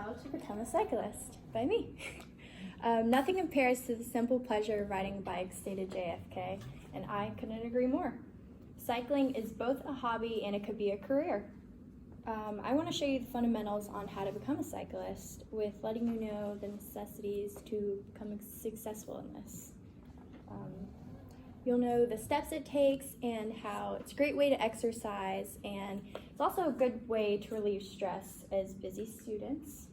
How to Become a Cyclist by me. Nothing compares to the simple pleasure of riding a bike, stated JFK, and I couldn't agree more. Cycling is both a hobby and it could be a career. I want to show you the fundamentals on how to become a cyclist with letting you know the necessities to become successful in this. You'll know the steps it takes and how it's a great way to exercise, and it's also a good way to relieve stress as busy students.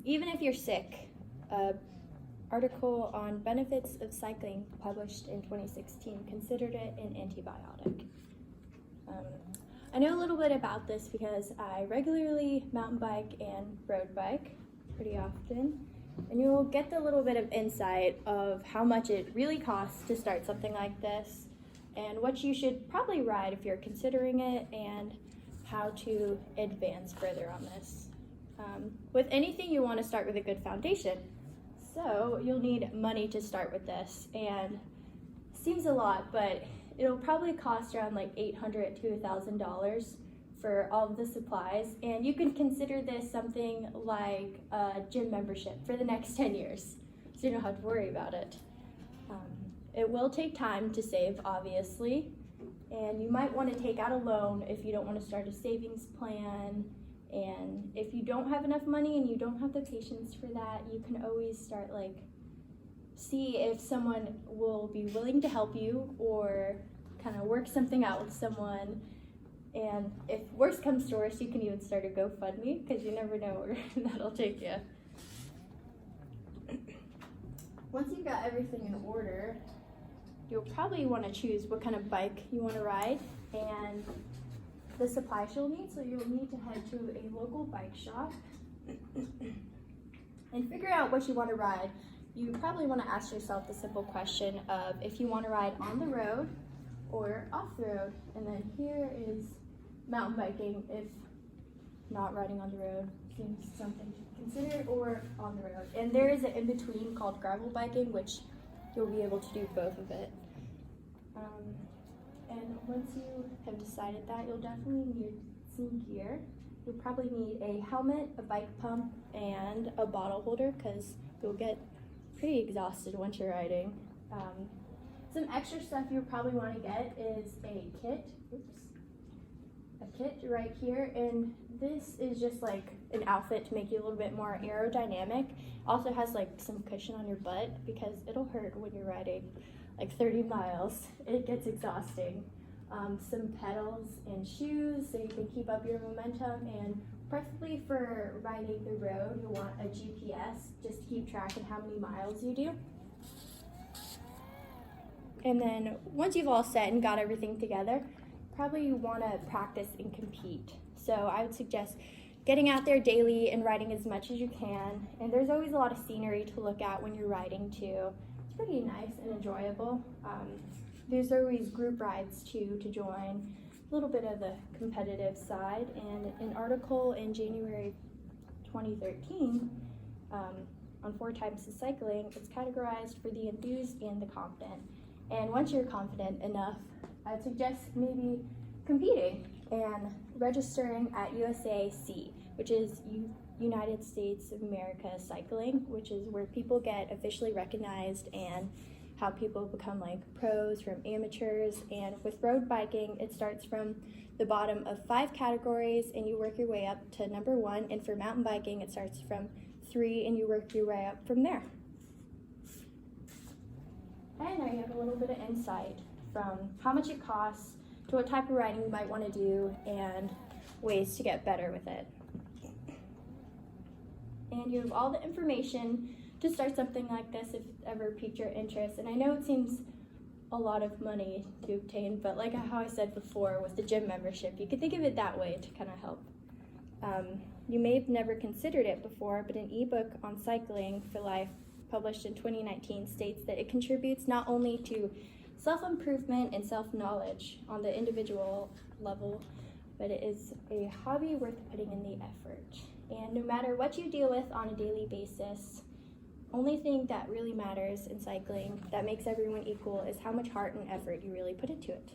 Even if you're sick, an article on benefits of cycling published in 2016 considered it an antibiotic. I know a little bit about this because I regularly mountain bike and road bike pretty often, and you'll get the little bit of insight of how much it really costs to start something like this and what you should probably ride if you're considering it and how to advance further on this. With anything, you want to start with a good foundation. So you'll need money to start with this, and it seems a lot, but it'll probably cost around like $800 to $1,000 for all of the supplies, and you can consider this something like a gym membership for the next 10 years, so you don't have to worry about it. It will take time to save, obviously, and you might want to take out a loan if you don't want to start a savings plan. And if you don't have enough money and you don't have the patience for that, you can always start see if someone will be willing to help you or kind of work something out with someone. And if worst comes to worst, you can even start a GoFundMe because you never know where that'll take you. Once you've got everything in order, you'll probably want to choose what kind of bike you want to ride and the supplies you'll need. So you'll need to head to a local bike shop and figure out what you want to ride. You probably want to ask yourself the simple question of if you want to ride on the road or off the road. And then here is mountain biking if not riding on the road seems something to consider, or on the road. And there is an in-between called gravel biking, which you'll be able to do both of it. And once you have decided that, you'll definitely need some gear. You'll probably need a helmet, a bike pump, and a bottle holder because you'll get pretty exhausted once you're riding. Some extra stuff you'll probably want to get is a kit. A kit right here, and this is just like an outfit to make you a little bit more aerodynamic. Also has like some cushion on your butt because it'll hurt when you're riding like 30 miles. It gets exhausting. Some pedals and shoes so you can keep up your momentum, and preferably for riding the road, you'll want a GPS just to keep track of how many miles you do. And then once you've all set and got everything together, probably you want to practice and compete. So I would suggest getting out there daily and riding as much as you can. And there's always a lot of scenery to look at when you're riding too. It's pretty nice and enjoyable. There's always group rides too to join, a little bit of the competitive side. And an article in January 2013 on 4 types of cycling, it's categorized for the enthused and the confident. And once you're confident enough, I'd suggest maybe competing and registering at USAC, which is United States of America Cycling, which is where people get officially recognized and how people become like pros from amateurs. And with road biking, it starts from the bottom of 5 categories and you work your way up to number 1. And for mountain biking, it starts from 3 and you work your way up from there. And now you have a little bit of insight from how much it costs to what type of riding you might want to do and ways to get better with it. And you have all the information to start something like this if it's ever piqued your interest. And I know it seems a lot of money to obtain, but like how I said before with the gym membership, you could think of it that way to kind of help. You may have never considered it before, but an ebook on cycling for life published in 2019 states that it contributes not only to self-improvement and self-knowledge on the individual level, but it is a hobby worth putting in the effort. And no matter what you deal with on a daily basis, only thing that really matters in cycling that makes everyone equal is how much heart and effort you really put into it.